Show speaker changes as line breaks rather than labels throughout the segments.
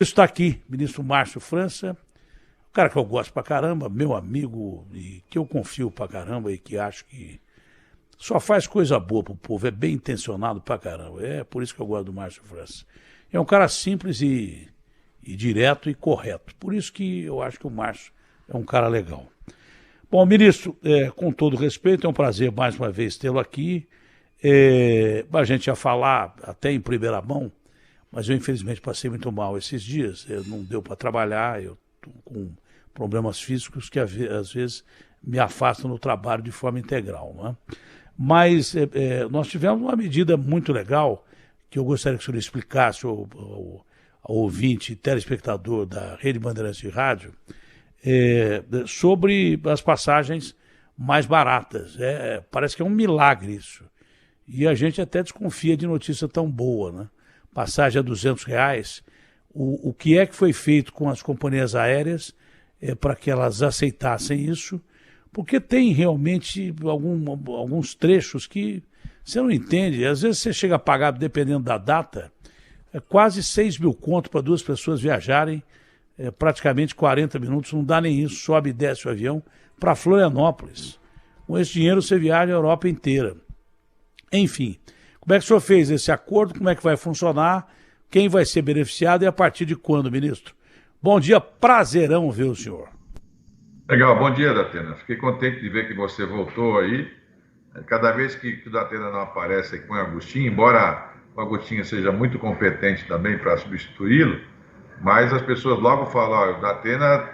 Está aqui, ministro Márcio França, um cara que eu gosto pra caramba, meu amigo, e que eu confio pra caramba e que acho que só faz coisa boa pro povo, é bem intencionado pra caramba. É por isso que eu gosto do Márcio França. É um cara simples e direto e correto. Por isso que eu acho que o Márcio é um cara legal. Bom, ministro, com todo respeito, é um prazer mais uma vez tê-lo aqui. A gente ia falar até em primeira mão, mas eu infelizmente passei muito mal esses dias. Não deu para trabalhar, eu estou com problemas físicos que às vezes me afastam do trabalho de forma integral. Né? Mas nós tivemos uma medida muito legal que eu gostaria que o senhor explicasse ao ouvinte, telespectador da Rede Bandeirantes de Rádio, sobre as passagens mais baratas. Parece que é um milagre isso. E a gente até desconfia de notícia tão boa, né? Passagem a R$ 200. O que é que foi feito com as companhias aéreas para que elas aceitassem isso? Porque tem realmente alguns trechos que você não entende. Às vezes você chega a pagar, dependendo da data, quase 6 mil conto para duas pessoas viajarem, praticamente 40 minutos, não dá nem isso, sobe e desce o avião para Florianópolis. Com esse dinheiro você viaja a Europa inteira. Enfim, como é que o senhor fez esse acordo? Como é que vai funcionar? Quem vai ser beneficiado e a partir de quando, ministro? Bom dia, prazerão ver o senhor.
Legal, bom dia, Datena. Fiquei contente de ver que você voltou aí. Cada vez que o Datena não aparece aqui com o Agostinho, embora o Agostinho seja muito competente também para substituí-lo, mas as pessoas logo falam, o Datena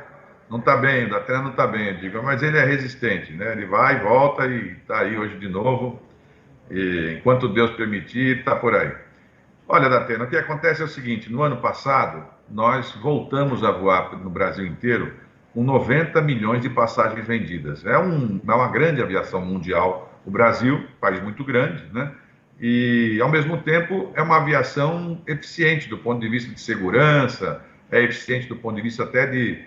não está bem, o Datena não está bem. Eu digo, mas ele é resistente, né? Ele vai e volta e está aí hoje de novo. E enquanto Deus permitir, está por aí. Olha, Datena, o que acontece é o seguinte, no ano passado, nós voltamos a voar no Brasil inteiro com 90 milhões de passagens vendidas. É uma grande aviação mundial. O Brasil, país muito grande, né? E, ao mesmo tempo, é uma aviação eficiente do ponto de vista de segurança, é eficiente do ponto de vista até de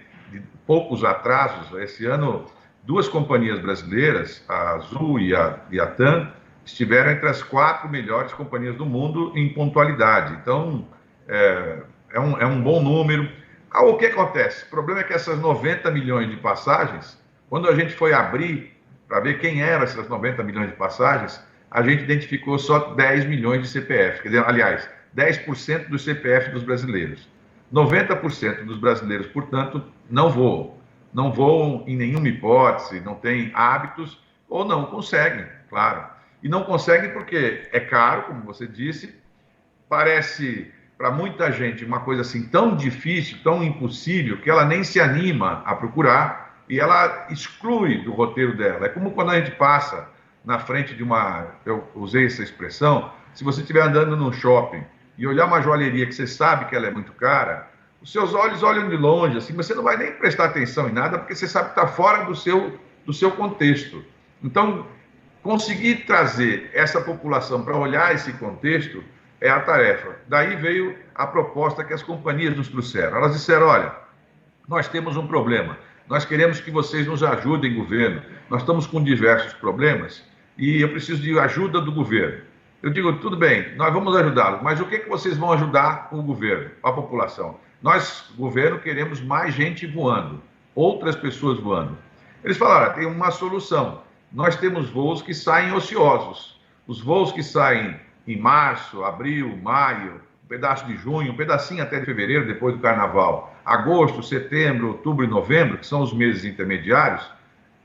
poucos atrasos. Esse ano, duas companhias brasileiras, a Azul e a TAM, estiveram entre as 4 melhores companhias do mundo em pontualidade. Então, é um bom número. O que acontece? O problema é que essas 90 milhões de passagens, quando a gente foi abrir para ver quem eram essas 90 milhões de passagens, a gente identificou só 10 milhões de CPF. Quer dizer, aliás, 10% do CPF dos brasileiros. 90% dos brasileiros, portanto, não voam. Não voam em nenhuma hipótese, não têm hábitos ou não conseguem, claro. E não conseguem porque é caro, como você disse, parece para muita gente uma coisa assim tão difícil, tão impossível, que ela nem se anima a procurar e ela exclui do roteiro dela. É como quando a gente passa na frente de eu usei essa expressão, se você estiver andando num shopping e olhar uma joalheria que você sabe que ela é muito cara, os seus olhos olham de longe, assim, mas você não vai nem prestar atenção em nada porque você sabe que está fora do seu contexto. Então, conseguir trazer essa população para olhar esse contexto é a tarefa. Daí veio a proposta que as companhias nos trouxeram. Elas disseram, olha, nós temos um problema, nós queremos que vocês nos ajudem, governo. Nós estamos com diversos problemas e eu preciso de ajuda do governo. Eu digo, tudo bem, nós vamos ajudá-los, mas o que vocês vão ajudar o governo, a população? Nós, governo, queremos mais gente voando, outras pessoas voando. Eles falaram, tem uma solução. Nós temos voos que saem ociosos. Os voos que saem em março, abril, maio, um pedaço de junho, um pedacinho até de fevereiro, depois do carnaval, agosto, setembro, outubro e novembro, que são os meses intermediários,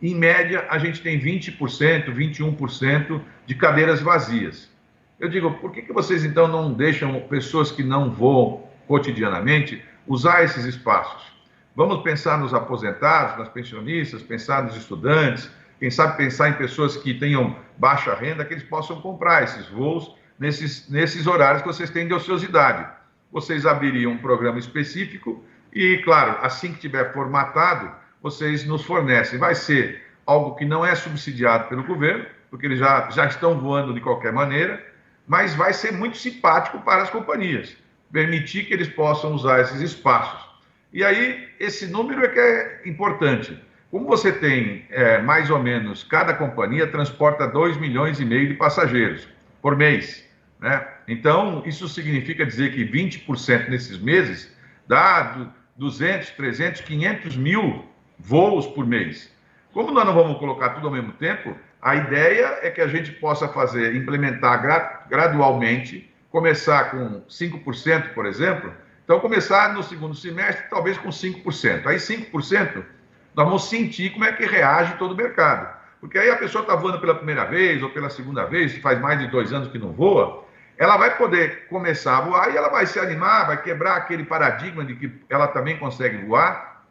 em média a gente tem 20%, 21% de cadeiras vazias. Eu digo, por que vocês então não deixam pessoas que não voam cotidianamente usar esses espaços? Vamos pensar nos aposentados, nas pensionistas, pensar nos estudantes, quem sabe pensar em pessoas que tenham baixa renda, que eles possam comprar esses voos nesses horários que vocês têm de ociosidade. Vocês abririam um programa específico e, claro, assim que tiver formatado, vocês nos fornecem. Vai ser algo que não é subsidiado pelo governo, porque eles já estão voando de qualquer maneira, mas vai ser muito simpático para as companhias, permitir que eles possam usar esses espaços. E aí, esse número é que é importante. Como você tem, mais ou menos, cada companhia transporta 2,5 milhões de passageiros por mês, né? Então, isso significa dizer que 20% nesses meses dá 200, 300, 500 mil voos por mês. Como nós não vamos colocar tudo ao mesmo tempo, a ideia é que a gente possa implementar gradualmente, começar com 5%, por exemplo. Então, começar no segundo semestre, talvez com 5%. Aí, 5%, nós vamos sentir como é que reage todo o mercado. Porque aí a pessoa está voando pela primeira vez ou pela segunda vez, faz mais de 2 anos que não voa, ela vai poder começar a voar e ela vai se animar, vai quebrar aquele paradigma de que ela também consegue voar.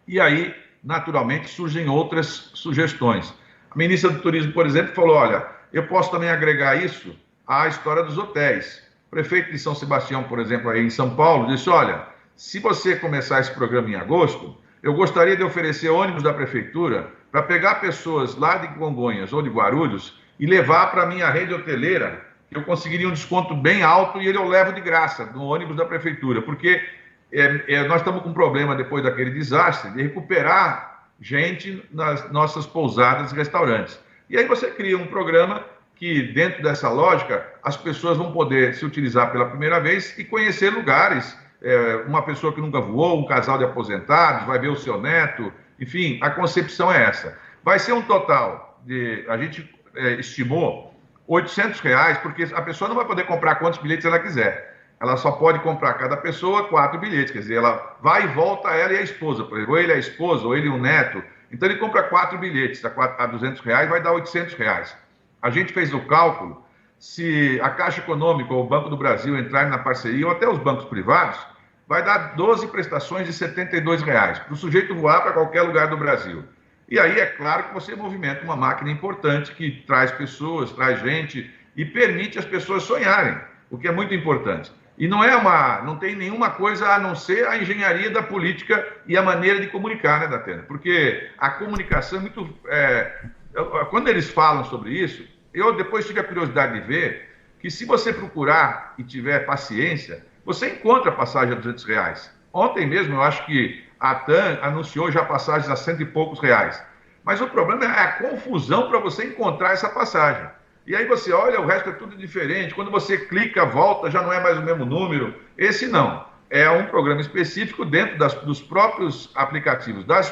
E aí, naturalmente, surgem outras sugestões. A ministra do Turismo, por exemplo, falou, olha, eu posso também agregar isso à história dos hotéis. O prefeito de São Sebastião, por exemplo, aí em São Paulo, disse, olha, se você começar esse programa em agosto, eu gostaria de oferecer ônibus da prefeitura para pegar pessoas lá de Congonhas ou de Guarulhos e levar para a minha rede hoteleira, eu conseguiria um desconto bem alto e eu levo de graça no ônibus da prefeitura, porque nós estamos com um problema depois daquele desastre de recuperar gente nas nossas pousadas e restaurantes. E aí você cria um programa que, dentro dessa lógica, as pessoas vão poder se utilizar pela primeira vez e conhecer lugares. Uma pessoa que nunca voou, um casal de aposentados, vai ver o seu neto, enfim, a concepção é essa. Vai ser um total a gente estimou R$800, porque a pessoa não vai poder comprar quantos bilhetes ela quiser. Ela só pode comprar cada pessoa 4 bilhetes, quer dizer, ela vai e volta, ela e a esposa, por exemplo, ou ele é a esposa, ou ele e um neto. Então ele compra 4 bilhetes a R$200, vai dar R$800. A gente fez o cálculo, se a Caixa Econômica ou o Banco do Brasil entrarem na parceria, ou até os bancos privados, vai dar 12 prestações de R$72, para o sujeito voar para qualquer lugar do Brasil. E aí é claro que você movimenta uma máquina importante que traz pessoas, traz gente e permite as pessoas sonharem, o que é muito importante. E não tem nenhuma coisa a não ser a engenharia da política e a maneira de comunicar, né, Datena? Porque a comunicação é muito... quando eles falam sobre isso, eu depois tive a curiosidade de ver que se você procurar e tiver paciência, você encontra passagem a R$200. Ontem mesmo, eu acho que a TAM anunciou já passagens a R$100 e poucos. Mas o problema é a confusão para você encontrar essa passagem. E aí você olha, o resto é tudo diferente. Quando você clica, volta, já não é mais o mesmo número. Esse não. É um programa específico dentro dos próprios aplicativos, das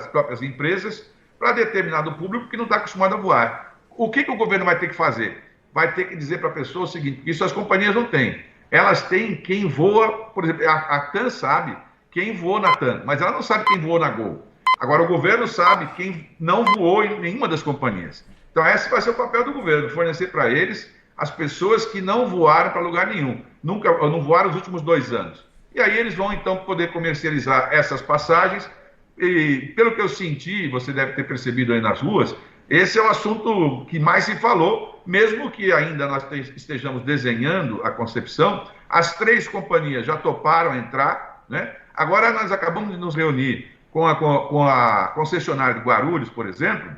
próprias empresas, para determinado público que não está acostumado a voar. O que o governo vai ter que fazer? Vai ter que dizer para a pessoa o seguinte, isso as companhias não têm. Elas têm quem voa, por exemplo, a TAM sabe quem voou na TAM, mas ela não sabe quem voou na Gol. Agora, o governo sabe quem não voou em nenhuma das companhias. Então, esse vai ser o papel do governo, fornecer para eles as pessoas que não voaram para lugar nenhum, não voaram os últimos 2 anos. E aí eles vão, então, poder comercializar essas passagens. E, pelo que eu senti, você deve ter percebido aí nas ruas, esse é o assunto que mais se falou, mesmo que ainda nós estejamos desenhando a concepção. As 3 companhias já toparam entrar, né? Agora nós acabamos de nos reunir com a concessionária de Guarulhos, por exemplo,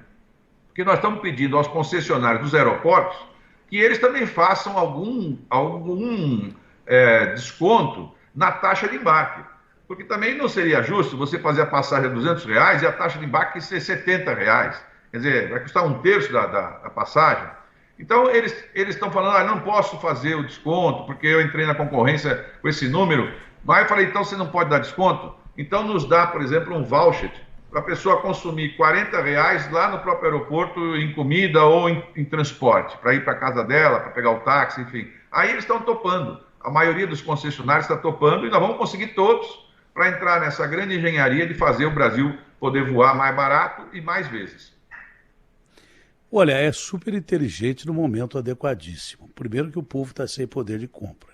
porque nós estamos pedindo aos concessionários dos aeroportos que eles também façam algum desconto na taxa de embarque. Porque também não seria justo você fazer a passagem a R$200 e a taxa de embarque ser R$70. Quer dizer, vai custar 1/3 da passagem. Então, eles estão falando, não posso fazer o desconto, porque eu entrei na concorrência com esse número. Mas eu falei, então você não pode dar desconto? Então nos dá, por exemplo, um voucher para a pessoa consumir R$40 lá no próprio aeroporto em comida ou em transporte, para ir para a casa dela, para pegar o táxi, enfim. Aí eles estão topando. A maioria dos concessionários está topando e nós vamos conseguir todos para entrar nessa grande engenharia de fazer o Brasil poder voar mais barato e mais vezes.
Olha, é super inteligente no momento adequadíssimo. Primeiro que o povo está sem poder de compra.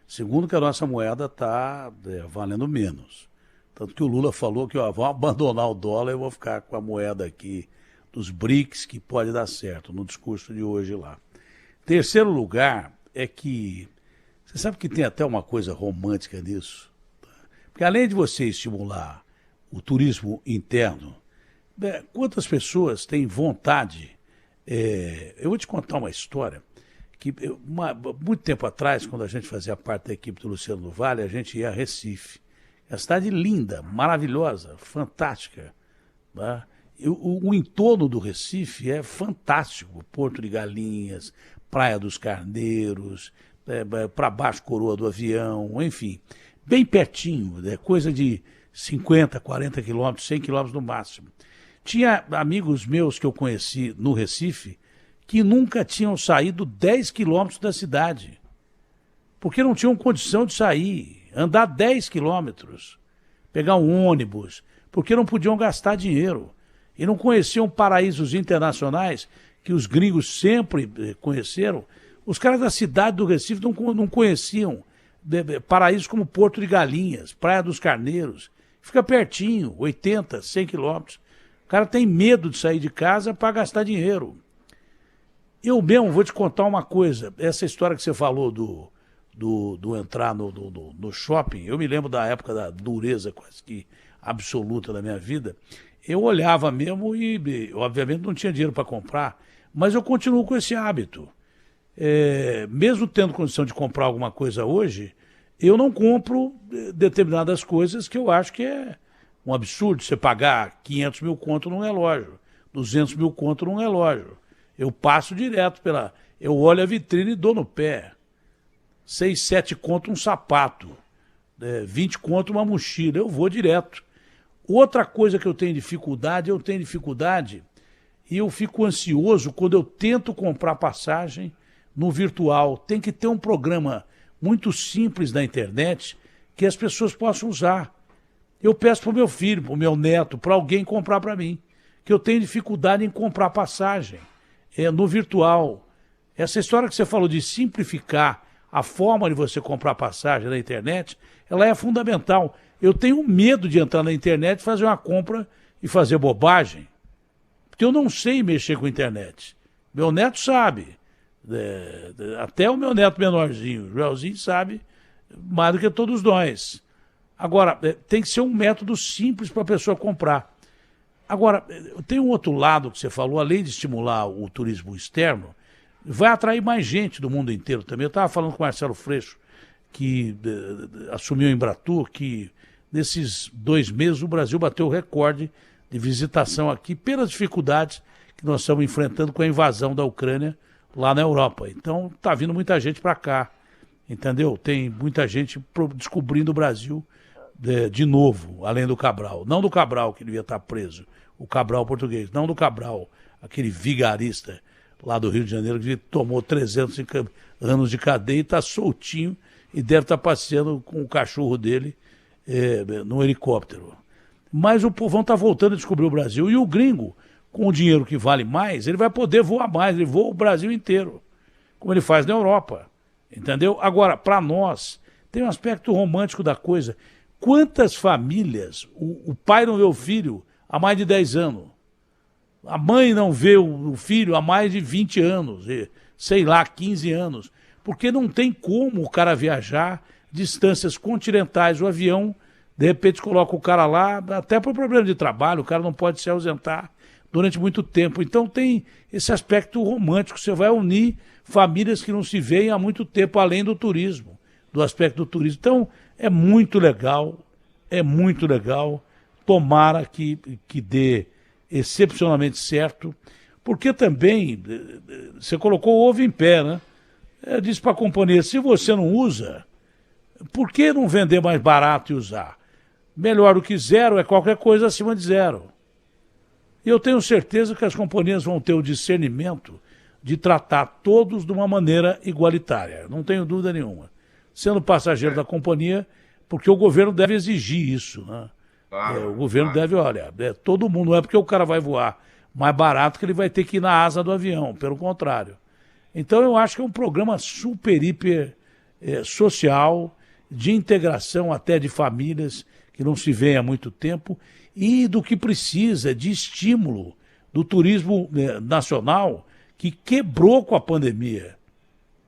Segundo que a nossa moeda está valendo menos. Tanto que o Lula falou que vão abandonar o dólar e eu vou ficar com a moeda aqui dos BRICS, que pode dar certo, no discurso de hoje lá. Terceiro lugar é que, você sabe que tem até uma coisa romântica nisso? Porque além de você estimular o turismo interno, quantas pessoas têm vontade? Eu vou te contar uma história. Que muito tempo atrás, quando a gente fazia parte da equipe do Luciano do Vale, a gente ia a Recife. É uma cidade linda, maravilhosa, fantástica. Né? O entorno do Recife é fantástico. Porto de Galinhas, Praia dos Carneiros, para baixo Coroa do Avião, enfim. bem pertinho, coisa de 50, 40 quilômetros, 100 quilômetros no máximo. Tinha amigos meus que eu conheci no Recife que nunca tinham saído 10 quilômetros da cidade, porque não tinham condição de sair, andar 10 quilômetros, pegar um ônibus, porque não podiam gastar dinheiro e não conheciam paraísos internacionais que os gringos sempre conheceram. Os caras da cidade do Recife não conheciam paraísos como Porto de Galinhas, Praia dos Carneiros. Fica pertinho, 80, 100 quilômetros. O cara tem medo de sair de casa para gastar dinheiro. Eu mesmo vou te contar uma coisa. Essa história que você falou do entrar no shopping, eu me lembro da época da dureza quase que absoluta da minha vida. Eu olhava mesmo e, obviamente, não tinha dinheiro para comprar, mas eu continuo com esse hábito. Mesmo tendo condição de comprar alguma coisa hoje, eu não compro determinadas coisas que eu acho que é um absurdo você pagar 500 mil conto num relógio, 200 mil conto num relógio. Eu passo direto eu olho a vitrine e dou no pé. 6, 7 conto um sapato, 20 conto uma mochila, eu vou direto. Outra coisa que eu tenho dificuldade e eu fico ansioso quando eu tento comprar passagem no virtual. Tem que ter um programa muito simples na internet que as pessoas possam usar. Eu peço para o meu filho, para o meu neto, para alguém comprar para mim, que eu tenho dificuldade em comprar passagem no virtual. Essa história que você falou de simplificar a forma de você comprar passagem na internet, ela é fundamental. Eu tenho medo de entrar na internet, fazer uma compra e fazer bobagem, porque eu não sei mexer com a internet. Meu neto sabe. Até o meu neto menorzinho, o Joelzinho, sabe mais do que todos nós. Agora, tem que ser um método simples para a pessoa comprar. Agora, tem um outro lado que você falou, além de estimular o turismo externo, vai atrair mais gente do mundo inteiro também. Eu estava falando com o Marcelo Freixo, que assumiu a Embratur, que nesses 2 meses o Brasil bateu o recorde de visitação aqui pelas dificuldades que nós estamos enfrentando com a invasão da Ucrânia lá na Europa. Então está vindo muita gente para cá, entendeu? Tem muita gente descobrindo o Brasil de novo, além do Cabral. Não do Cabral, que devia estar preso, o Cabral português, não do Cabral, aquele vigarista lá do Rio de Janeiro, que tomou 300 anos de cadeia e está soltinho e deve estar passeando com o cachorro dele no helicóptero. Mas o povão está voltando a descobrir o Brasil. E o gringo, com o dinheiro que vale mais, ele vai poder voar mais, ele voa o Brasil inteiro, como ele faz na Europa. Entendeu? Agora, para nós, tem um aspecto romântico da coisa. Quantas famílias o pai não vê o filho há mais de 10 anos? A mãe não vê o filho há mais de 20 anos, sei lá, 15 anos. Porque não tem como o cara viajar distâncias continentais. O avião, de repente, coloca o cara lá, até por problema de trabalho, o cara não pode se ausentar durante muito tempo. Então tem esse aspecto romântico. Você vai unir famílias que não se veem há muito tempo, além do turismo, do aspecto do turismo. Então é muito legal. Tomara que dê excepcionalmente certo, porque também você colocou o ovo em pé, né? Disse para a companhia, se você não usa, por que não vender mais barato e usar? Melhor do que zero é qualquer coisa acima de zero. E eu tenho certeza que as companhias vão ter o discernimento de tratar todos de uma maneira igualitária, não tenho dúvida nenhuma. Sendo passageiro da companhia, porque o governo deve exigir isso, né? O governo deve, olha, todo mundo, não é porque o cara vai voar mais barato que ele vai ter que ir na asa do avião, pelo contrário. Então eu acho que é um programa super, hiper social, de integração até de famílias que não se veem há muito tempo e do que precisa de estímulo do turismo nacional que quebrou com a pandemia.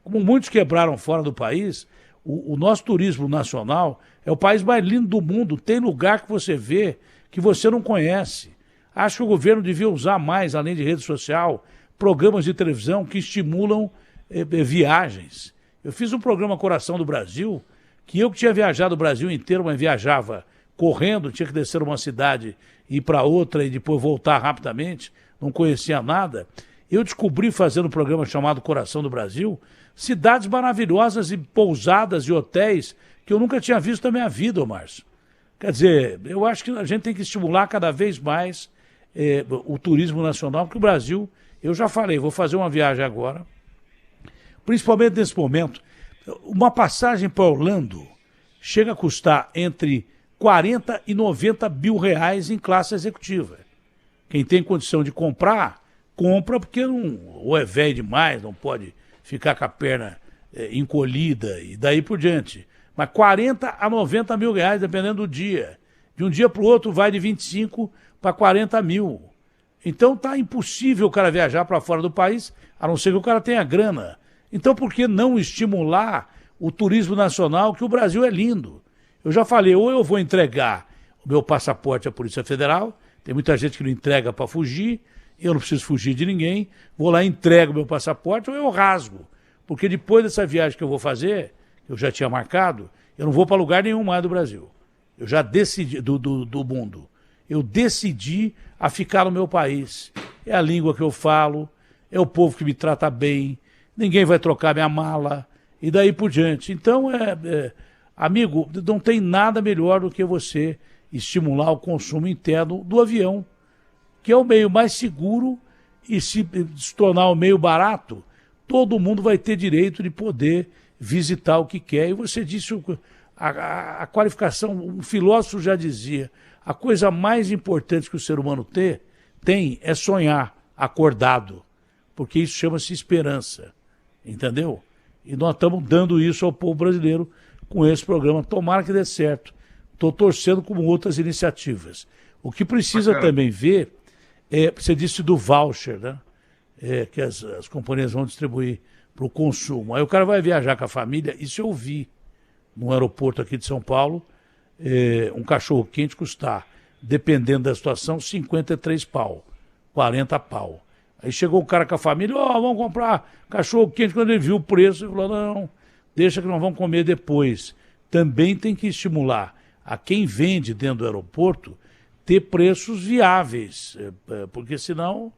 Como muitos quebraram fora do país, o nosso turismo nacional é o país mais lindo do mundo. Tem lugar que você vê que você não conhece. Acho que o governo devia usar mais, além de rede social, programas de televisão que estimulam viagens. Eu fiz um programa Coração do Brasil, que eu que tinha viajado o Brasil inteiro, mas viajava correndo, tinha que descer uma cidade, ir para outra e depois voltar rapidamente, não conhecia nada. Eu descobri, fazendo um programa chamado Coração do Brasil, cidades maravilhosas e pousadas e hotéis que eu nunca tinha visto na minha vida, ô Márcio. Quer dizer, eu acho que a gente tem que estimular cada vez mais o turismo nacional, porque o Brasil, eu já falei, vou fazer uma viagem agora, principalmente nesse momento, uma passagem para Orlando chega a custar entre 40 e 90 mil reais em classe executiva. Quem tem condição de comprar, compra porque não, ou é velho demais, não pode ficar com a perna encolhida e daí por diante. Mas 40 a 90 mil reais, dependendo do dia. De um dia para o outro vai de 25 para 40 mil. Então tá impossível o cara viajar para fora do país, a não ser que o cara tenha grana. Então por que não estimular o turismo nacional, que o Brasil é lindo? Eu já falei, ou eu vou entregar o meu passaporte à Polícia Federal, tem muita gente que não entrega para fugir, eu não preciso fugir de ninguém, vou lá, entrego o meu passaporte ou eu rasgo. Porque depois dessa viagem que eu vou fazer, que eu já tinha marcado, eu não vou para lugar nenhum mais do Brasil. Eu já decidi, do mundo. Eu decidi a ficar no meu país. É a língua que eu falo, é o povo que me trata bem, ninguém vai trocar minha mala, e daí por diante. Então, amigo, não tem nada melhor do que você estimular o consumo interno do avião, que é o meio mais seguro, e se tornar o meio barato, todo mundo vai ter direito de poder visitar o que quer. E você disse a qualificação, um filósofo já dizia, a coisa mais importante que o ser humano tem é sonhar acordado, porque isso chama-se esperança, entendeu? E nós estamos dando isso ao povo brasileiro com esse programa. Tomara que dê certo. Estou torcendo como outras iniciativas. O que precisa também ver, você disse do voucher, né? Que as companhias vão distribuir para o consumo. Aí o cara vai viajar com a família, isso eu vi no aeroporto aqui de São Paulo, um cachorro quente custar, dependendo da situação, 53 pau, 40 pau. Aí chegou o cara com a família, vamos comprar cachorro quente. Quando ele viu o preço, ele falou, não, deixa que nós vamos comer depois. Também tem que estimular a quem vende dentro do aeroporto ter preços viáveis, porque senão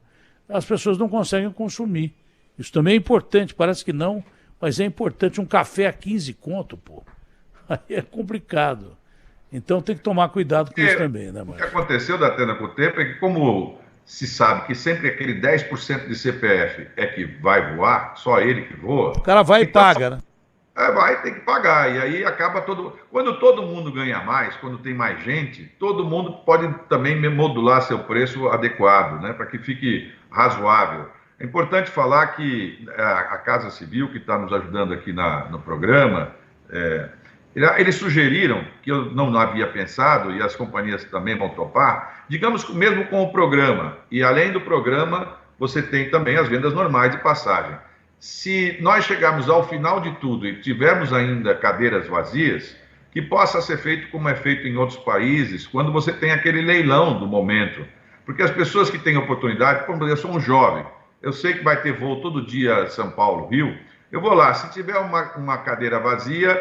as pessoas não conseguem consumir. Isso também é importante, parece que não, mas é importante. Um café a 15 conto, pô. Aí é complicado. Então tem que tomar cuidado com isso também, né, Márcio?
O que aconteceu, Datena, com o tempo é que, como se sabe que sempre aquele 10% de CPF é que vai voar, só ele que voa.
O cara vai então, e paga, né?
Vai ter que pagar. E aí acaba todo. Quando todo mundo ganha mais, quando tem mais gente, todo mundo pode também modular seu preço adequado, né? Para que fique razoável. É importante falar que a Casa Civil, que está nos ajudando aqui no programa, eles sugeriram, que eu não havia pensado, e as companhias também vão topar, digamos que mesmo com o programa, e além do programa, você tem também as vendas normais de passagem. Se nós chegarmos ao final de tudo e tivermos ainda cadeiras vazias, que possa ser feito como é feito em outros países, quando você tem aquele leilão do momento. Porque as pessoas que têm oportunidade, por exemplo, eu sou um jovem, eu sei que vai ter voo todo dia São Paulo, Rio, eu vou lá, se tiver uma cadeira vazia,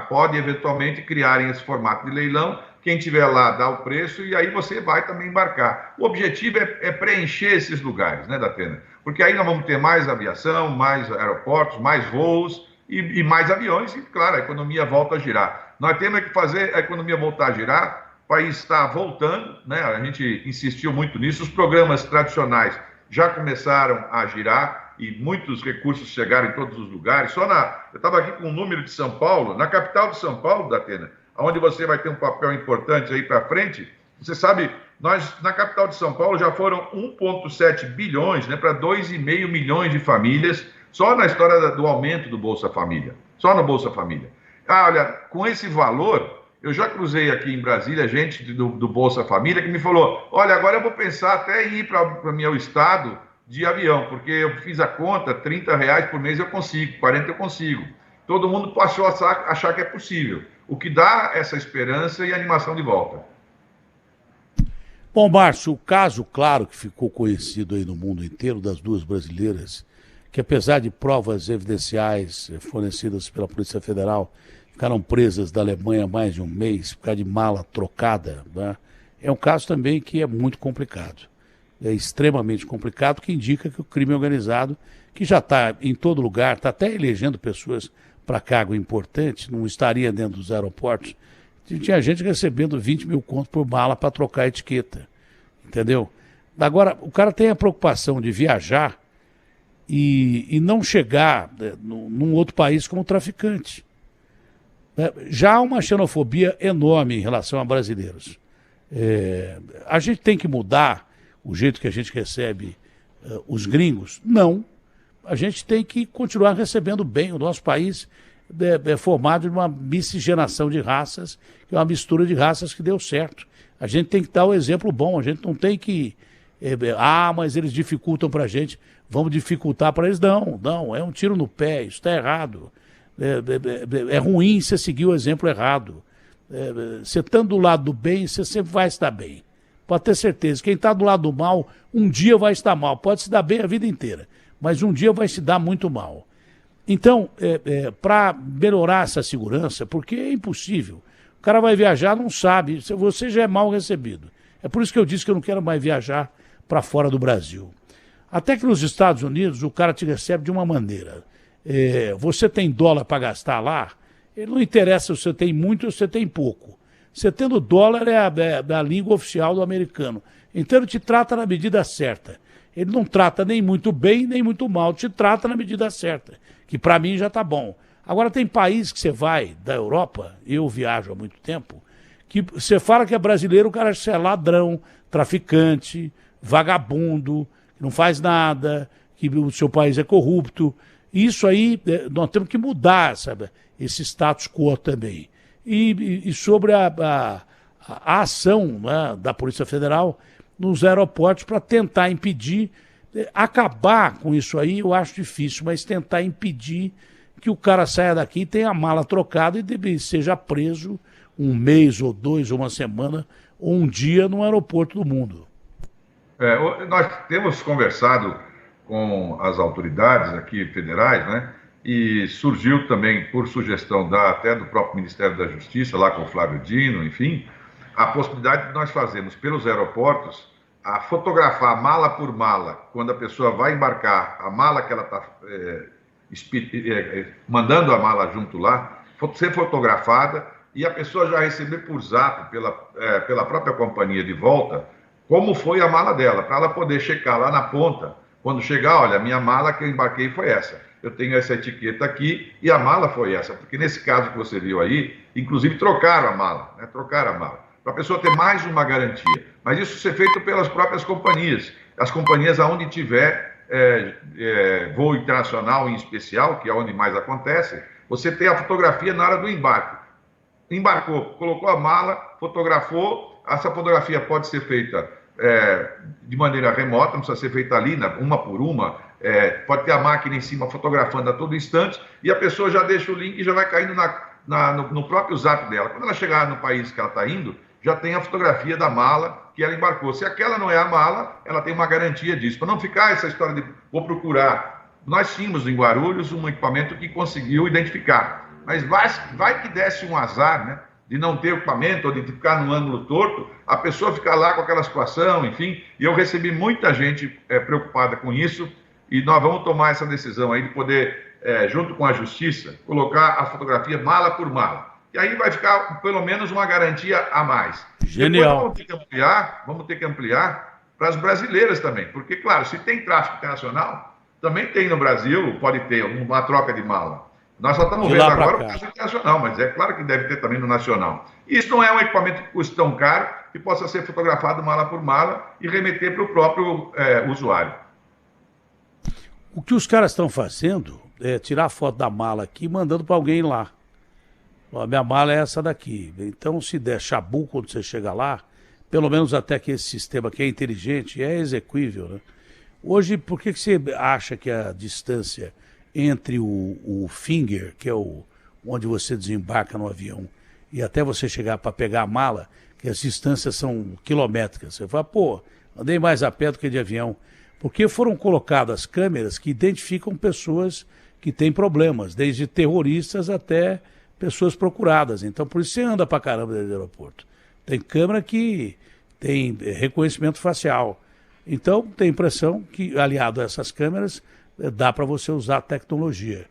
pode eventualmente criarem esse formato de leilão, quem tiver lá dá o preço e aí você vai também embarcar. O objetivo é preencher esses lugares, né, Datena? Porque aí nós vamos ter mais aviação, mais aeroportos, mais voos e mais aviões e, claro, a economia volta a girar. Nós temos que fazer a economia voltar a girar, o país está voltando, né? A gente insistiu muito nisso, os programas tradicionais já começaram a girar e muitos recursos chegaram em todos os lugares. Eu estava aqui com o número de São Paulo, na capital de São Paulo, Datena, onde você vai ter um papel importante aí para frente. Você sabe, nós na capital de São Paulo já foram 1,7 bilhões, né, para 2,5 milhões de famílias, só na história do aumento do Bolsa Família, só no Bolsa Família. Olha, com esse valor, eu já cruzei aqui em Brasília gente do Bolsa Família que me falou, olha, agora eu vou pensar até ir para o meu estado de avião, porque eu fiz a conta, R$30 por mês eu consigo, 40 eu consigo. Todo mundo passou a achar que é possível, o que dá essa esperança e animação de volta.
Bom, Márcio, o caso, claro, que ficou conhecido aí no mundo inteiro das duas brasileiras, que apesar de provas evidenciais fornecidas pela Polícia Federal, ficaram presas da Alemanha há mais de um mês, por causa de mala trocada, né? É um caso também que é muito complicado. É extremamente complicado, que indica que o crime organizado, que já está em todo lugar, está até elegendo pessoas para cargo importante, não estaria dentro dos aeroportos. Tinha gente recebendo 20 mil contos por mala para trocar a etiqueta, entendeu? Agora, o cara tem a preocupação de viajar e não chegar num outro país como traficante. Já há uma xenofobia enorme em relação a brasileiros. A gente tem que mudar o jeito que a gente recebe os gringos? Não. A gente tem que continuar recebendo bem. O nosso país é formado de uma miscigenação de raças, que é uma mistura de raças que deu certo. A gente tem que dar o exemplo bom, a gente não tem que... mas eles dificultam para a gente, vamos dificultar para eles. Não, é um tiro no pé, isso está errado. É ruim você seguir o exemplo errado. Você estando do lado do bem, você sempre vai estar bem. Pode ter certeza. Quem está do lado do mal, um dia vai estar mal. Pode se dar bem a vida inteira, mas um dia vai se dar muito mal. Então, para melhorar essa segurança, porque é impossível. O cara vai viajar, não sabe. Você já é mal recebido. É por isso que eu disse que eu não quero mais viajar para fora do Brasil. Até que nos Estados Unidos o cara te recebe de uma maneira. Você tem dólar para gastar lá, ele não interessa se você tem muito ou se você tem pouco. Você tendo dólar é a língua oficial do americano. Então ele te trata na medida certa. Ele não trata nem muito bem, nem muito mal. Te trata na medida certa, que para mim já está bom. Agora tem país que você vai, da Europa, eu viajo há muito tempo, que você fala que é brasileiro, o cara é ladrão, traficante, vagabundo, que não faz nada, que o seu país é corrupto. Isso aí, nós temos que mudar, sabe, esse status quo também. E sobre a ação, né, da Polícia Federal nos aeroportos para tentar impedir, acabar com isso aí eu acho difícil, mas tentar impedir que o cara saia daqui, tenha a mala trocada e seja preso um mês ou dois, ou uma semana, ou um dia no aeroporto do mundo.
Nós temos conversado com as autoridades aqui federais, né? E surgiu também, por sugestão até do próprio Ministério da Justiça, lá com o Flávio Dino, enfim, a possibilidade de nós fazermos pelos aeroportos a fotografar mala por mala, quando a pessoa vai embarcar, a mala que ela está mandando a mala junto lá, ser fotografada e a pessoa já receber por zap, pela própria companhia de volta, como foi a mala dela, para ela poder checar lá na ponta. Quando chegar, olha, a minha mala que eu embarquei foi essa. Eu tenho essa etiqueta aqui e a mala foi essa. Porque nesse caso que você viu aí, inclusive trocaram a mala, né? Trocaram a mala. Para a pessoa ter mais uma garantia. Mas isso ser feito pelas próprias companhias. As companhias aonde tiver voo internacional em especial, que é onde mais acontece, você tem a fotografia na hora do embarque. Embarcou, colocou a mala, fotografou. Essa fotografia pode ser feita de maneira remota, não precisa ser feita ali, uma por uma, pode ter a máquina em cima fotografando a todo instante, e a pessoa já deixa o link e já vai caindo no próprio zap dela. Quando ela chegar no país que ela está indo, já tem a fotografia da mala que ela embarcou. Se aquela não é a mala, ela tem uma garantia disso. Para não ficar essa história de vou procurar. Nós tínhamos em Guarulhos um equipamento que conseguiu identificar, mas vai que desse um azar, né? De não ter equipamento ou de ficar num ângulo torto, a pessoa ficar lá com aquela situação, enfim. E eu recebi muita gente preocupada com isso e nós vamos tomar essa decisão aí de poder, junto com a Justiça, colocar a fotografia mala por mala. E aí vai ficar pelo menos uma garantia a mais.
Genial.
Depois vamos ter que ampliar para as brasileiras também. Porque, claro, se tem tráfico internacional, também tem no Brasil, pode ter uma troca de mala. Nós só estamos vendo agora o caso internacional, mas é claro que deve ter também no nacional. Isso não é um equipamento que custa tão caro que possa ser fotografado mala por mala e remeter para o próprio usuário.
O que os caras estão fazendo é tirar a foto da mala aqui e mandando para alguém lá. Ó, minha mala é essa daqui. Então, se der chabu quando você chega lá, pelo menos até que esse sistema que é inteligente, é execuível, né? Hoje, por que você acha que a distância entre o finger, que é onde você desembarca no avião, e até você chegar para pegar a mala, que as distâncias são quilométricas? Você fala, pô, andei mais a pé do que de avião. Porque foram colocadas câmeras que identificam pessoas que têm problemas, desde terroristas até pessoas procuradas. Então, por isso você anda para caramba dentro do aeroporto. Tem câmera que tem reconhecimento facial. Então, tem impressão que, aliado a essas câmeras, dá para você usar a tecnologia.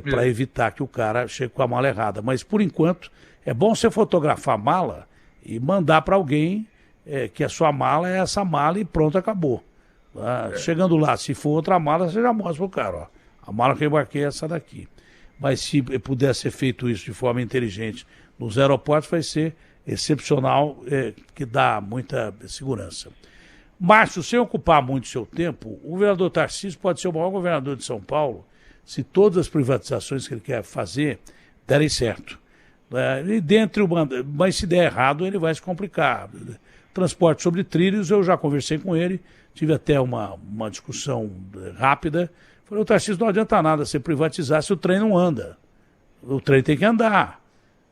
para evitar que o cara chegue com a mala errada. Mas, por enquanto, é bom você fotografar a mala e mandar para alguém que a sua mala é essa mala e pronto, acabou. Chegando lá, se for outra mala, você já mostra pro cara, ó. A mala que eu embarquei é essa daqui. Mas se puder ser feito isso de forma inteligente nos aeroportos, vai ser excepcional, que dá muita segurança. Márcio, sem ocupar muito seu tempo, o governador Tarcísio pode ser o maior governador de São Paulo se todas as privatizações que ele quer fazer derem certo. Mas se der errado, ele vai se complicar. Transporte sobre trilhos, eu já conversei com ele, tive até uma discussão rápida. Falei, o Tarcísio, não adianta nada você privatizar se o trem não anda. O trem tem que andar.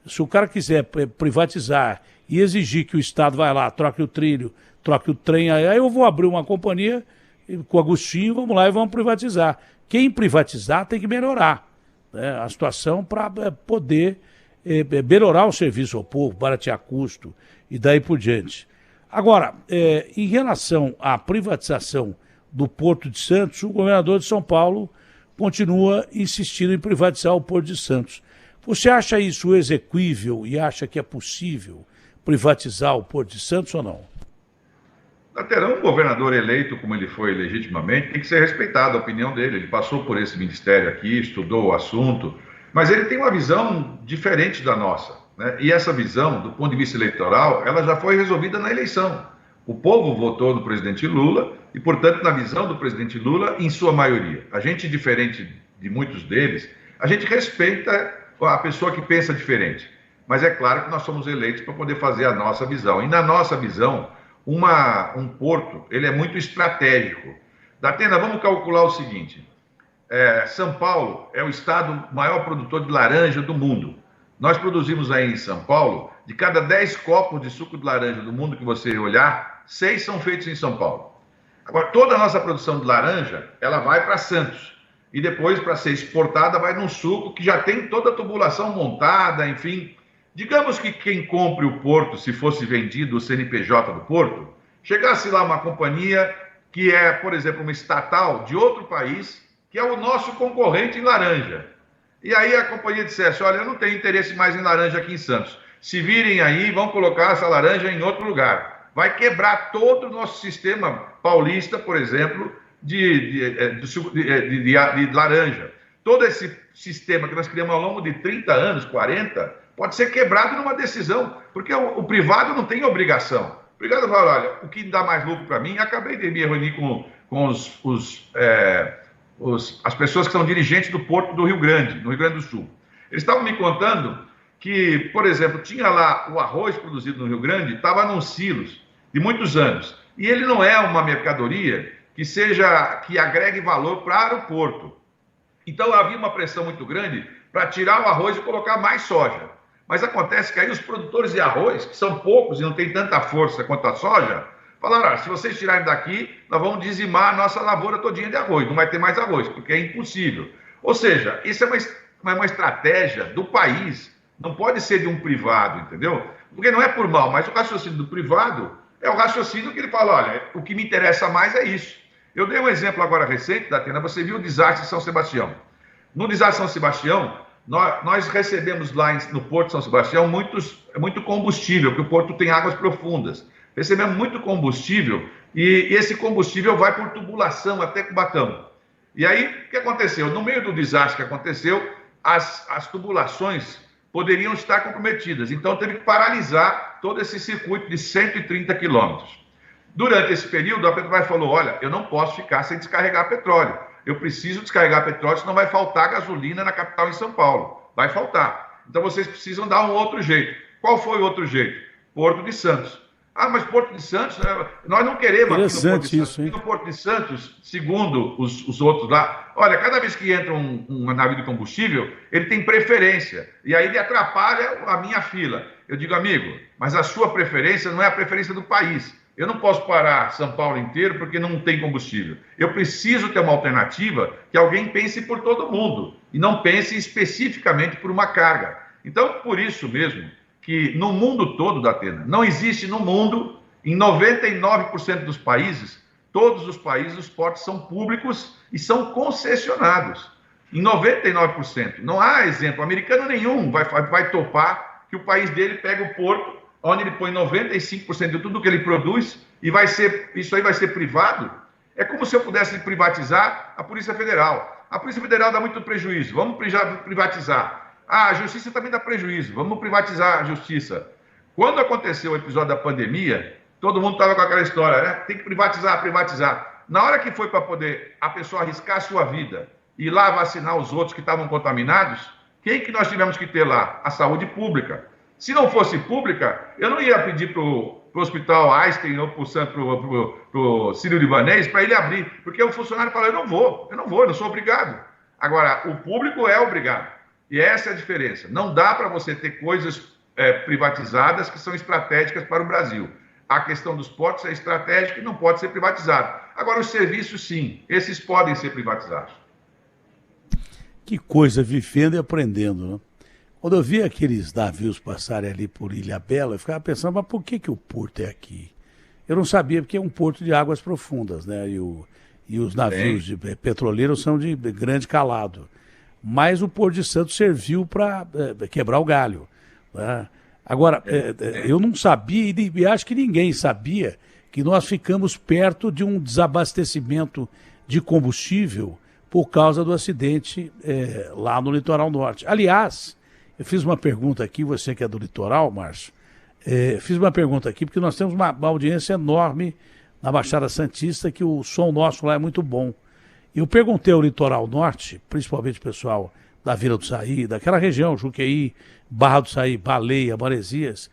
Se o cara quiser privatizar e exigir que o Estado vai lá, troque o trilho, troque o trem, aí eu vou abrir uma companhia com o Agostinho, vamos lá e vamos privatizar. Quem privatizar tem que melhorar, né, a situação para poder melhorar o serviço ao povo, baratear custo e daí por diante. Agora, em relação à privatização do Porto de Santos, o governador de São Paulo continua insistindo em privatizar o Porto de Santos. Você acha isso exequível e acha que é possível privatizar o Porto de Santos ou não?
Terá um governador eleito, como ele foi legitimamente, tem que ser respeitada a opinião dele. Ele passou por esse ministério aqui, estudou o assunto, mas ele tem uma visão diferente da nossa, né? E essa visão, do ponto de vista eleitoral, ela já foi resolvida na eleição. O povo votou no presidente Lula e, portanto, na visão do presidente Lula, em sua maioria. A gente, diferente de muitos deles, a gente respeita a pessoa que pensa diferente. Mas é claro que nós somos eleitos para poder fazer a nossa visão. E na nossa visão, um porto, ele é muito estratégico. Datena, vamos calcular o seguinte. São Paulo é o estado maior produtor de laranja do mundo. Nós produzimos aí em São Paulo, de cada 10 copos de suco de laranja do mundo que você olhar, 6 são feitos em São Paulo. Agora, toda a nossa produção de laranja, ela vai para Santos. E depois, para ser exportada, vai num suco que já tem toda a tubulação montada, enfim. Digamos que quem compre o porto, se fosse vendido o CNPJ do porto, chegasse lá uma companhia que é, por exemplo, uma estatal de outro país, que é o nosso concorrente em laranja. E aí a companhia dissesse, olha, eu não tenho interesse mais em laranja aqui em Santos. Se virem aí, vão colocar essa laranja em outro lugar. Vai quebrar todo o nosso sistema paulista, por exemplo, de laranja. Todo esse sistema que nós criamos ao longo de 30 anos, 40, pode ser quebrado numa decisão, porque o privado não tem obrigação. O privado fala, olha, o que dá mais lucro para mim, acabei de me reunir com as pessoas que são dirigentes do Porto do Rio Grande, no Rio Grande do Sul. Eles estavam me contando que, por exemplo, tinha lá o arroz produzido no Rio Grande, estava nos silos de muitos anos. E ele não é uma mercadoria que agregue valor para o porto. Então havia uma pressão muito grande para tirar o arroz e colocar mais soja. Mas acontece que aí os produtores de arroz, que são poucos e não tem tanta força quanto a soja, falaram, se vocês tirarem daqui, nós vamos dizimar a nossa lavoura todinha de arroz, não vai ter mais arroz, porque é impossível. Ou seja, isso é uma estratégia do país, não pode ser de um privado, entendeu? Porque não é por mal, mas o raciocínio do privado é o raciocínio que ele fala, olha, o que me interessa mais é isso. Eu dei um exemplo agora recente, Datena, você viu o desastre de São Sebastião. No desastre de São Sebastião, nós recebemos lá no Porto de São Sebastião muito combustível, porque o porto tem águas profundas. Recebemos muito combustível e esse combustível vai por tubulação até Cubatão. E aí, o que aconteceu? No meio do desastre que aconteceu, as tubulações poderiam estar comprometidas. Então, teve que paralisar todo esse circuito de 130 quilômetros. Durante esse período, a Petrobras falou, olha, eu não posso ficar sem descarregar petróleo. Eu preciso descarregar petróleo, senão vai faltar gasolina na capital em São Paulo. Vai faltar. Então, vocês precisam dar um outro jeito. Qual foi o outro jeito? Porto de Santos. Ah, mas Porto de Santos, nós não queremos aqui no Porto de Santos. Aqui no Porto de Santos, segundo os outros lá, olha, cada vez que entra um navio de combustível, ele tem preferência. E aí ele atrapalha a minha fila. Eu digo, amigo, mas a sua preferência não é a preferência do país. Eu não posso parar São Paulo inteiro porque não tem combustível. Eu preciso ter uma alternativa que alguém pense por todo mundo e não pense especificamente por uma carga. Então, por isso mesmo, que no mundo todo, Datena, não existe no mundo, em 99% dos países, todos os países, os portos são públicos e são concessionados. em 99%. Não há exemplo. Americano nenhum vai topar que o país dele pega o porto, onde ele põe 95% de tudo que ele produz, e isso aí vai ser privado. É como se eu pudesse privatizar a Polícia Federal. A Polícia Federal dá muito prejuízo, vamos privatizar. A Justiça também dá prejuízo, vamos privatizar a Justiça. Quando aconteceu o episódio da pandemia, todo mundo estava com aquela história, né? Tem que privatizar, privatizar. Na hora que foi para poder a pessoa arriscar a sua vida e ir lá vacinar os outros que estavam contaminados, quem que nós tivemos que ter lá? A saúde pública. Se não fosse pública, eu não ia pedir para o Hospital Einstein ou para o Sírio-Libanês para ele abrir, porque o funcionário fala, eu não vou, eu não sou obrigado. Agora, o público é obrigado. E essa é a diferença. Não dá para você ter coisas privatizadas que são estratégicas para o Brasil. A questão dos portos é estratégica e não pode ser privatizada. Agora, os serviços, sim, esses podem ser privatizados.
Que coisa, vivendo e aprendendo, né? Quando eu vi aqueles navios passarem ali por Ilhabela, eu ficava pensando, mas por que o porto é aqui? Eu não sabia, porque é um porto de águas profundas, né? E os navios petroleiros são de grande calado. Mas o Porto de Santos serviu para quebrar o galho, né? Agora, eu não sabia, e acho que ninguém sabia, que nós ficamos perto de um desabastecimento de combustível por causa do acidente lá no litoral norte. Aliás, eu fiz uma pergunta aqui, você que é do litoral, Márcio, fiz uma pergunta aqui, porque nós temos uma audiência enorme na Baixada Santista, que o som nosso lá é muito bom. Eu perguntei ao litoral norte, principalmente o pessoal da Vila do Saí, daquela região, Juqueí, Barra do Saí, Baleia, Maresias,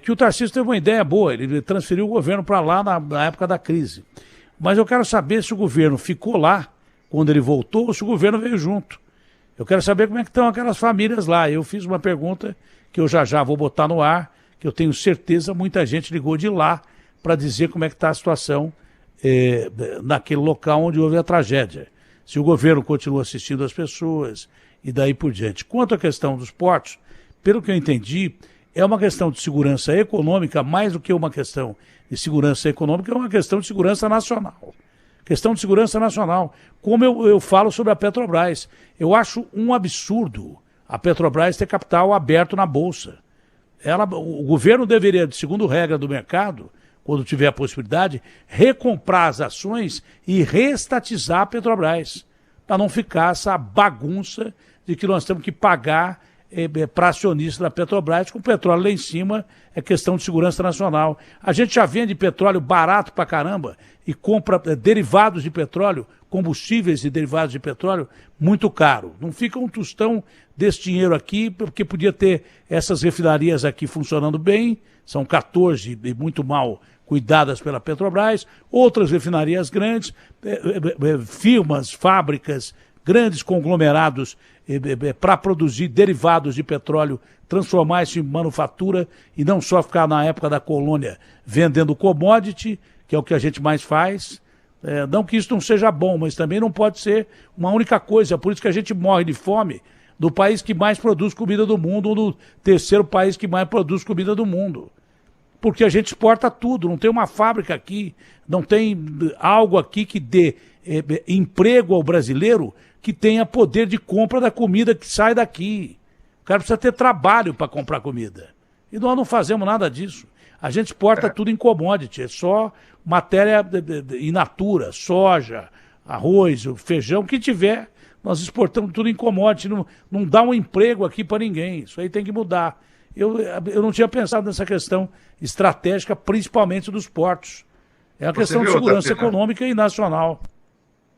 que o Tarcísio teve uma ideia boa, ele transferiu o governo para lá na época da crise. Mas eu quero saber se o governo ficou lá quando ele voltou ou se o governo veio junto. Eu quero saber como é que estão aquelas famílias lá. Eu fiz uma pergunta que eu já vou botar no ar, que eu tenho certeza muita gente ligou de lá para dizer como é que está a situação naquele local onde houve a tragédia. Se o governo continua assistindo as pessoas e daí por diante. Quanto à questão dos portos, pelo que eu entendi, é uma questão de segurança econômica, mais do que uma questão de segurança econômica, é uma questão de segurança nacional. Questão de segurança nacional. Como eu falo sobre a Petrobras, eu acho um absurdo a Petrobras ter capital aberto na Bolsa. O governo deveria, segundo regra do mercado, quando tiver a possibilidade, recomprar as ações e reestatizar a Petrobras, para não ficar essa bagunça de que nós temos que pagar para acionista da Petrobras, com o petróleo lá em cima é questão de segurança nacional. A gente já vende petróleo barato pra caramba e compra derivados de petróleo, combustíveis e derivados de petróleo muito caro. Não fica um tostão desse dinheiro aqui, porque podia ter essas refinarias aqui funcionando bem, são 14 e muito mal cuidadas pela Petrobras, outras refinarias grandes, firmas, fábricas, grandes conglomerados para produzir derivados de petróleo, transformar isso em manufatura e não só ficar na época da colônia vendendo commodity, que é o que a gente mais faz. Não que isso não seja bom, mas também não pode ser uma única coisa. Por isso que a gente morre de fome no país que mais produz comida do mundo, ou no terceiro país que mais produz comida do mundo. Porque a gente exporta tudo, não tem uma fábrica aqui, não tem algo aqui que dê emprego ao brasileiro que tenha poder de compra da comida que sai daqui. O cara precisa ter trabalho para comprar comida. E nós não fazemos nada disso. A gente exporta tudo em commodity, é só matéria in natura, soja, arroz, feijão, o que tiver, nós exportamos tudo em commodity, não dá um emprego aqui para ninguém, isso aí tem que mudar. Eu não tinha pensado nessa questão estratégica, principalmente dos portos. É uma questão de segurança econômica e nacional.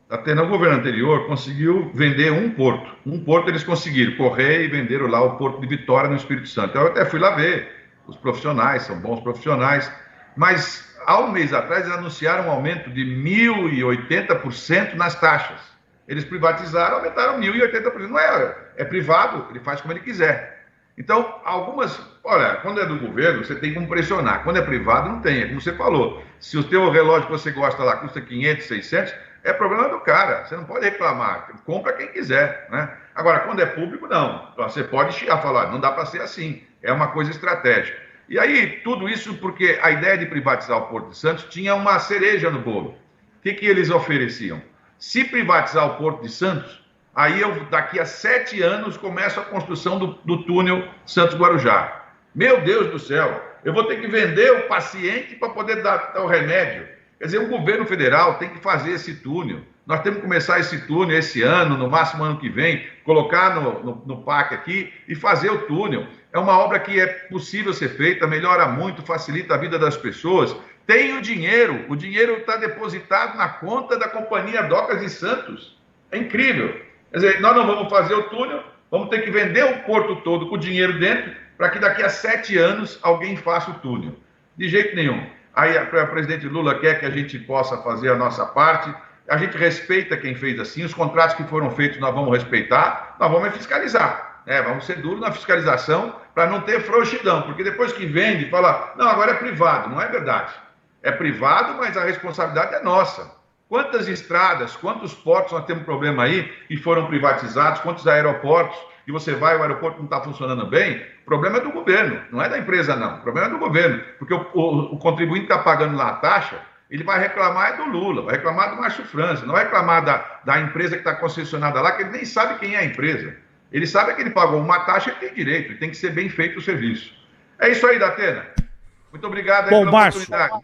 Até o governo anterior conseguiu vender um porto. Um porto eles conseguiram correr e venderam lá o Porto de Vitória, no Espírito Santo. Eu até fui lá ver. Os profissionais são bons profissionais. Mas, há um mês atrás, eles anunciaram um aumento de 1.080% nas taxas. Eles privatizaram, aumentaram 1.080%. Não é privado, ele faz como ele quiser. Então, olha, quando é do governo, você tem como pressionar. Quando é privado, não tem. É como você falou. Se o teu relógio que você gosta lá custa 500, 600, é problema do cara. Você não pode reclamar. Compra quem quiser, né? Agora, quando é público, não. Você pode chiar, falar, não dá para ser assim. É uma coisa estratégica. E aí, tudo isso porque a ideia de privatizar o Porto de Santos tinha uma cereja no bolo. O que eles ofereciam? Se privatizar o Porto de Santos, Aí daqui a 7 anos, começo a construção do túnel Santos-Guarujá. Meu Deus do céu, eu vou ter que vender o paciente para poder dar o remédio. Quer dizer, o governo federal tem que fazer esse túnel. Nós temos que começar esse túnel esse ano, no máximo ano que vem, colocar no PAC aqui e fazer o túnel. É uma obra que é possível ser feita, melhora muito, facilita a vida das pessoas. Tem o dinheiro está depositado na conta da Companhia Docas de Santos. É incrível. Quer dizer, nós não vamos fazer o túnel, vamos ter que vender o porto todo com o dinheiro dentro, para que daqui a 7 anos alguém faça o túnel. De jeito nenhum. Aí a presidente Lula quer que a gente possa fazer a nossa parte, a gente respeita quem fez assim, os contratos que foram feitos nós vamos respeitar, nós vamos fiscalizar, né? Vamos ser duros na fiscalização para não ter frouxidão, porque depois que vende, fala, não, agora é privado, não é verdade. É privado, mas a responsabilidade é nossa. Quantas estradas, quantos portos nós temos problema aí e foram privatizados, quantos aeroportos, e você vai, o aeroporto não está funcionando bem, o problema é do governo, não é da empresa não, o problema é do governo, porque o contribuinte está pagando lá a taxa, ele vai reclamar do Lula, vai reclamar do Márcio França, não vai reclamar da empresa que está concessionada lá, que ele nem sabe quem é a empresa. Ele sabe que ele pagou uma taxa, ele tem direito, ele tem que ser bem feito o serviço. É isso aí, Datena. Muito obrigado aí
pela oportunidade.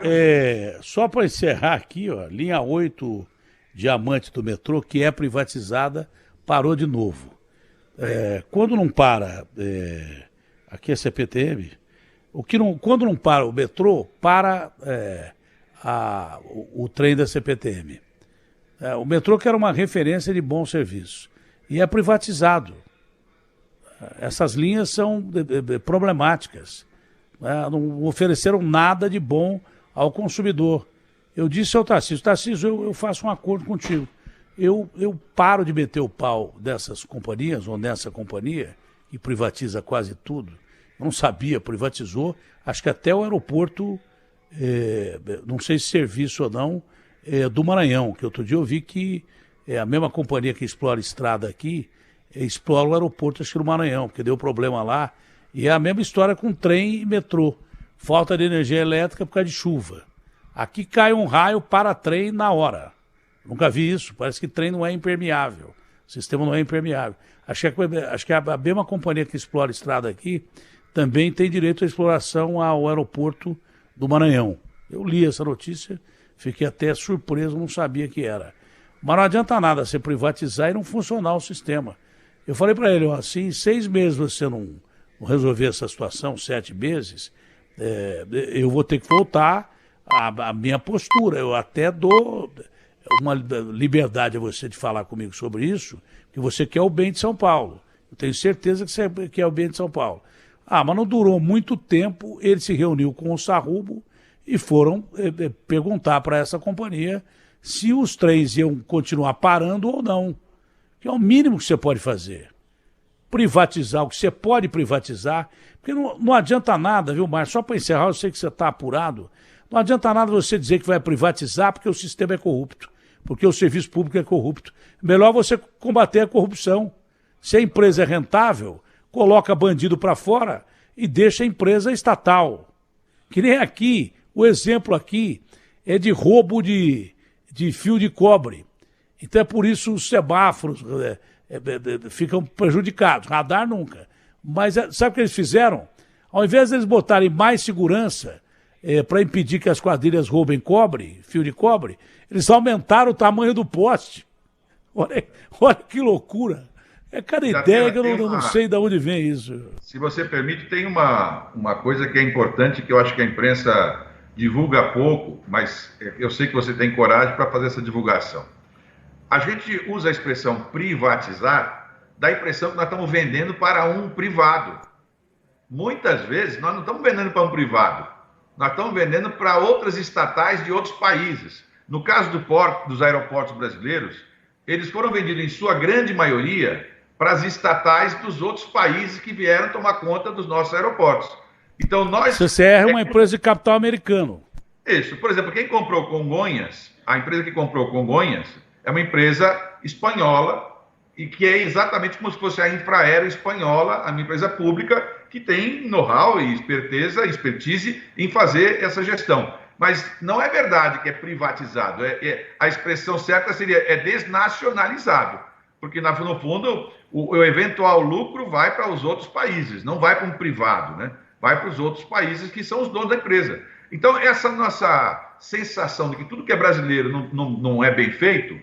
Só para encerrar aqui, ó, linha 8 Diamante do metrô, que é privatizada, parou de novo. Quando não para, aqui é CPTM, quando não para o metrô, para o trem da CPTM. O metrô que era uma referência de bom serviço. E é privatizado. Essas linhas são problemáticas. Não ofereceram nada de bom ao consumidor. Eu disse ao Tarcísio, eu faço um acordo contigo. Eu paro de meter o pau dessas companhias, ou nessa companhia, que privatiza quase tudo. Não sabia, privatizou, acho que até o aeroporto, não sei se serviço ou não, do Maranhão, que outro dia eu vi que a mesma companhia que explora estrada aqui, explora o aeroporto, acho que no Maranhão, porque deu problema lá. E é a mesma história com trem e metrô. Falta de energia elétrica por causa de chuva. Aqui cai um raio para trem na hora. Nunca vi isso. Parece que trem não é impermeável. O sistema não é impermeável. Acho que a mesma companhia que explora estrada aqui também tem direito à exploração ao aeroporto do Maranhão. Eu li essa notícia, fiquei até surpreso, não sabia que era. Mas não adianta nada você privatizar e não funcionar o sistema. Eu falei para ele, se em 6 meses você não resolver essa situação, 7 meses, eu vou ter que voltar à minha postura. Eu até dou uma liberdade a você de falar comigo sobre isso, que você quer o bem de São Paulo. Eu tenho certeza que você quer o bem de São Paulo. Mas não durou muito tempo, ele se reuniu com o Sarrubo e foram perguntar para essa companhia se os trens iam continuar parando ou não. Que é o mínimo que você pode fazer. Privatizar o que você pode privatizar, porque não adianta nada, viu, Márcio? Só para encerrar, eu sei que você está apurado, não adianta nada você dizer que vai privatizar porque o sistema é corrupto, porque o serviço público é corrupto. Melhor você combater a corrupção. Se a empresa é rentável, coloca bandido para fora e deixa a empresa estatal. Que nem aqui, o exemplo aqui é de roubo de fio de cobre. Então é por isso os semáforos ficam prejudicados, radar nunca. Mas sabe o que eles fizeram? Ao invés de eles botarem mais segurança para impedir que as quadrilhas roubem cobre, fio de cobre, eles aumentaram o tamanho do poste. Olha que loucura. É cada ideia que eu não sei de onde vem isso.
Se você permite, tem uma coisa que é importante, que eu acho que a imprensa divulga pouco, mas eu sei que você tem coragem para fazer essa divulgação. A gente usa a expressão privatizar, dá a impressão que nós estamos vendendo para um privado. Muitas vezes nós não estamos vendendo para um privado, nós estamos vendendo para outras estatais de outros países. No caso dos aeroportos brasileiros, eles foram vendidos em sua grande maioria para as estatais dos outros países que vieram tomar conta dos nossos aeroportos. Então nós...
CCR é uma empresa de capital americano.
Isso. Por exemplo, quem comprou Congonhas, a empresa que comprou Congonhas, é uma empresa espanhola e que é exatamente como se fosse a Infraero espanhola, a minha empresa pública, que tem know-how e expertise em fazer essa gestão. Mas não é verdade que é privatizado. A expressão certa seria desnacionalizado. porque no fundo o eventual lucro vai para os outros países, não vai para um privado, né? Vai para os outros países que são os donos da empresa. Então, essa nossa sensação de que tudo que é brasileiro não é bem feito,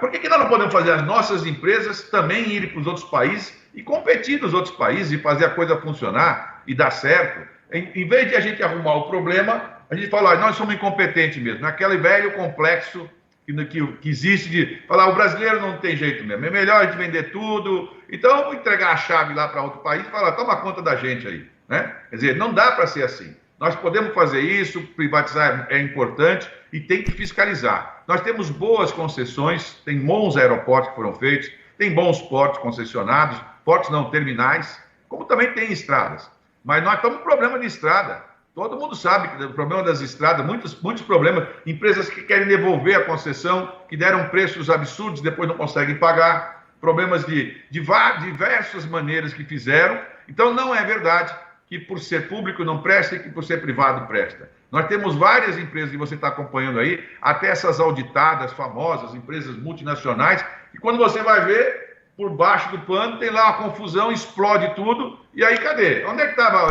por que nós não podemos fazer as nossas empresas também irem para os outros países e competir nos outros países e fazer a coisa funcionar e dar certo? Em vez de a gente arrumar o problema, a gente fala, nós somos incompetentes mesmo. Naquele velho complexo que existe de falar, o brasileiro não tem jeito mesmo, é melhor a gente vender tudo, então vou entregar a chave lá para outro país e falar, toma conta da gente aí, né? Quer dizer, não dá para ser assim. Nós podemos fazer isso, privatizar é importante e tem que fiscalizar. Nós temos boas concessões, tem bons aeroportos que foram feitos, tem bons portos concessionados, portos não terminais, como também tem estradas. Mas nós estamos com problema de estrada. Todo mundo sabe que o problema das estradas, muitos problemas, empresas que querem devolver a concessão, que deram preços absurdos, depois não conseguem pagar, problemas de diversas maneiras que fizeram. Então não é verdade que por ser público não presta e que por ser privado presta. Nós temos várias empresas que você está acompanhando aí, até essas auditadas, famosas, empresas multinacionais, e quando você vai ver, por baixo do pano, tem lá uma confusão, explode tudo, e aí cadê? Onde é que estava?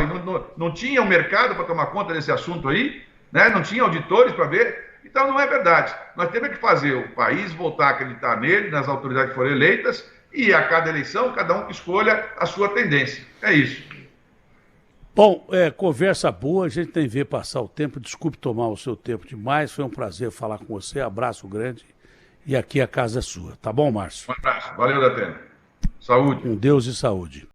Não tinha um mercado para tomar conta desse assunto aí? Né? Não tinha auditores para ver? Então não é verdade. Nós temos que fazer o país voltar a acreditar nele, nas autoridades que foram eleitas, e a cada eleição, cada um que escolha a sua tendência. É isso.
Bom, conversa boa, a gente tem que ver passar o tempo. Desculpe tomar o seu tempo demais, foi um prazer falar com você, abraço grande. E aqui a casa é sua. Tá bom, Márcio?
Um abraço. Valeu, Datena. Saúde.
Com Deus e saúde.